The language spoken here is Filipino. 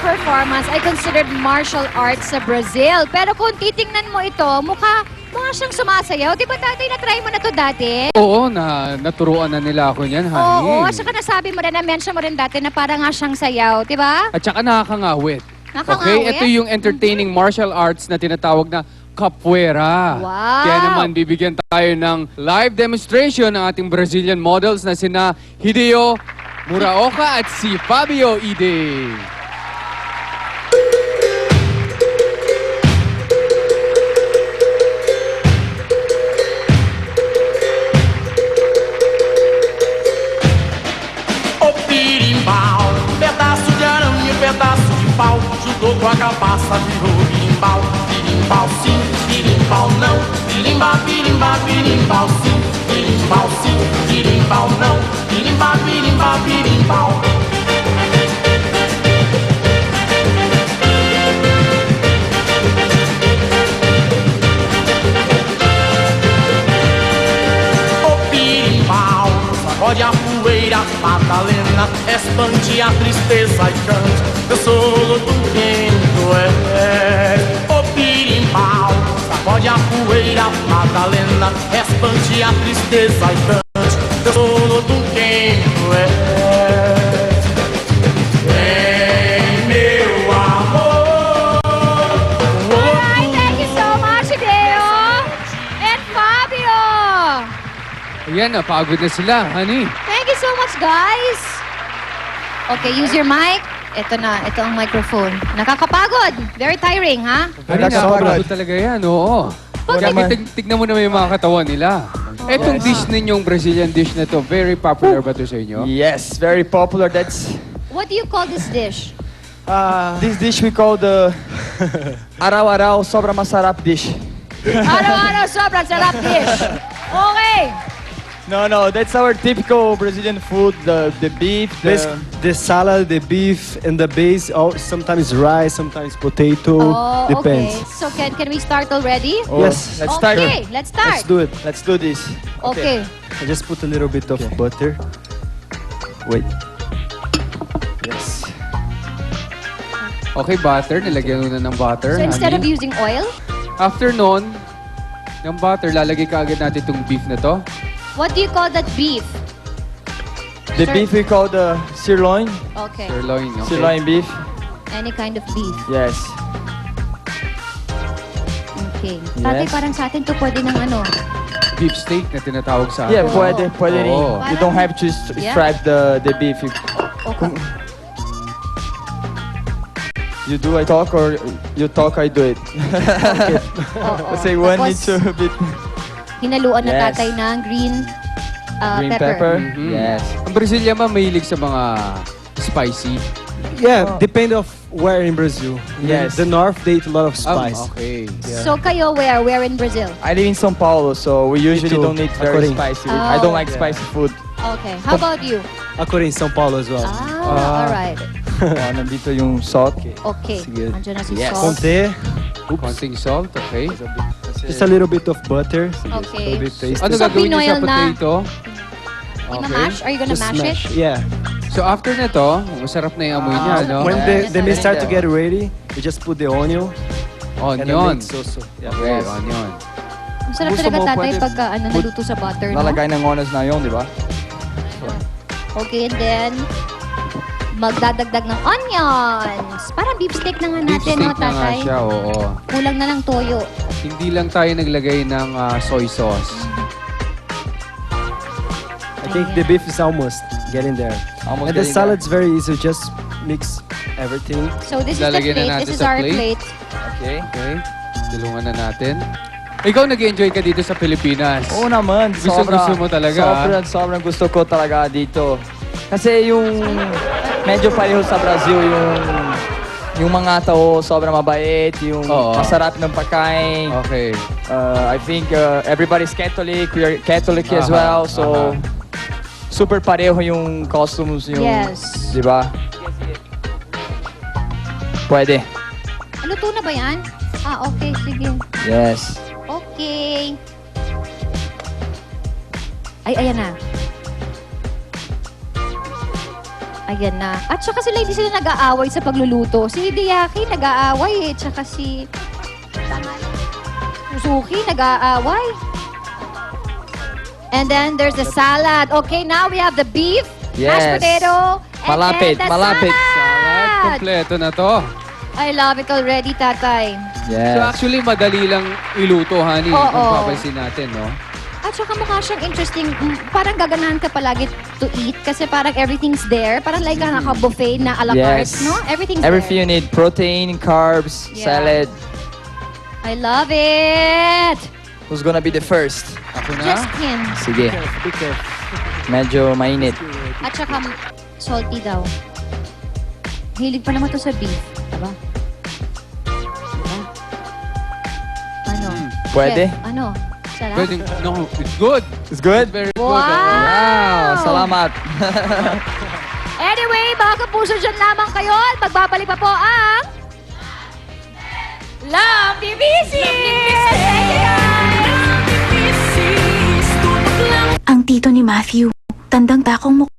performance ay considered martial arts sa Brazil. Pero kung titingnan mo ito, mukha siyang sumasayaw. Di ba dati na-try mo na to dati? Oo, naturuan na nila ako niyan, honey. Oo, at saka nasabi mo rin, na-mention mo rin dati na parang nga siyang sayaw, di ba? At saka nakakangawit. Nakakangawit? Okay, ito yung entertaining martial arts na tinatawag na capoeira. Wow! Kaya naman bibigyan tayo ng live demonstration ng ating Brazilian models na sina Hideo Muraoka at si Fabio Ide. O birimbau, pedaço de arame, pedaço de pau, juntou com a cabaça, virou birimbau. Birimbau sim, birimbau não, birimba, birimba, birimbau sim, birimbau sim, birimbau não, birimba, birimba, birimbau. O birimbau, sacode a poeira, Madalena, expande a tristeza e cante. Eu sou do quinto, o birimbau, sacode a poeira, Madalena, expande a tristeza e cante. Eu sou do quinto, vem meu amor. Alright, thank you so much, Hideo! And Fabio! Ayan, napagod na sila, honey. Thank you so much, guys! Okay, use your mic. Ito na, ito ang microphone. Nakakapagod. Very tiring, ha? Honey, nakakapagod talaga yan, oo. Tignan mo naman yung mga katawan nila. Etong dish ninyong Brazilian dish na to, very popular ba to sa inyo? Yes, very popular. That's What do you call this dish? this dish we call the arau-arau sobra masarap dish. Araw-araw, sobrang sarap dish. Okay. No, that's our typical Brazilian food. The beef, The salad, the beef, and the base, sometimes rice, sometimes potato, Oh, depends. okay. So can we start already? Yes. Let's start. Okay, let's start. Let's do it. Let's do this. Okay. I just put a little bit of butter. Wait. Yes. Okay, butter. Nilagyan mo na ng butter, So instead of honey. using oil, After nun, ng butter, lalagay ka agad natin itong beef na to. what do you call that beef? The Sir- beef we call the sirloin. Okay. Sirloin, okay? Sirloin beef. Any kind of beef. Yes. Okay. Tatay, Yes. parang sa atin to pwede ng ano. Beef steak na tinatawag sa Yeah, atin. pwede rin. Oo. You don't have to Yeah. stripe the beef. Okay. You do, I talk, or you talk, I do it. Oo. Kasi one Tapos, needs to be hinaluan na Yes. tatay ng green, green pepper. Mhm. Yes. Ang Brazilian ba mahilig sa mga spicy? Yeah, depend of where in Brazil. Yes. The north, they eat a lot of spice. Okay. So kayo where? Where in Brazil? I live in São Paulo, so we usually too. don't eat very According. spicy. Oh. I don't like Yeah. spicy food. Okay. How about you? Ako rin, São Paulo as well. Alright. Nandito yung salt. Okay. Sige. Andiyan na si Yes. Salt. Conte, Konting salt, okay. just a little bit of butter. Sige, Okay. a little bit taste. Ano So, gagawin niyo sa pinoil na. potato? I-mash? Are you gonna Just mash it? Yeah. So after na to, masarap na yung amoy niya, no? When Yes. they start to get ready, you just put the onion and the Onion. mix also. Yeah. Okay, Yes. onion. Ang sarap Gusto talaga mo, tatay pwede pagka naluto sa butter, no? Lalagay ng onas na yun, di ba? Okay, and then magdadagdag ng onions. Parang beef steak na nga Beef natin, no, steak na nga tatay? siya, oo. Kulang na lang toyo. Hindi lang tayo naglagay ng soy sauce. I think the beef is almost getting there. Almost And the getting salad's very easy. Just mix everything. So this is the Lalagyan na plate. natin This is sa our plate. plate. Okay. Okay? Tulungan na natin. Ikaw nag-enjoy ka dito sa Pilipinas. Oo naman. Gusto mo talaga, Sobrang gusto ko talaga dito. Kasi yung medyo pareho sa Brazil, yung mga tao sobrang mabait, yung Oo. masarap ng pagkain. Okay. I think everybody's Catholic, we are Catholic as Aha, well, so aha. super pareho yung costumes, yung, Yes. di ba? Pwede. Luto na ba yan? Okay, sige. Yes. Okay. Ay, ayan na. Ayan na. At saka sila hindi sila nag-aaway sa pagluluto. Si Hideaki nag-aaway eh. Tsaka si Suzuki nag-aaway. And then there's the salad. Okay, now we have the beef, mashed Yes. potato, and Malapit, then the malapit. Salad, salad. kompleto na to. I love it already, tatay. So Yes. actually, madali lang iluto, honey. Oo. Kung papansin natin, no? At saka mukha siyang interesting. Parang gaganahan ka palagi to eat kasi parang everything's there. Parang like ka naka-buffet na a la carte, Yes. no? Everything's Everything you there. need. Protein, carbs, Yeah. salad. I love it! Who's gonna be the first? Ako na? Justin. Sige. Be careful. Medyo mainit. At saka salty daw. Hilig pa naman to sa beef. Diba? Diba? Ano? Pwede? Chef, ano? Sarap? Pwedeng, no, it's good. It's good? Very good. Wow! Wow! Salamat. Anyway, mga kapuso, dyan lamang kayo. At magbabalik pa po ang... Love TVC! Thank you guys! Ang tito ni Matthew, tandang takong mukha.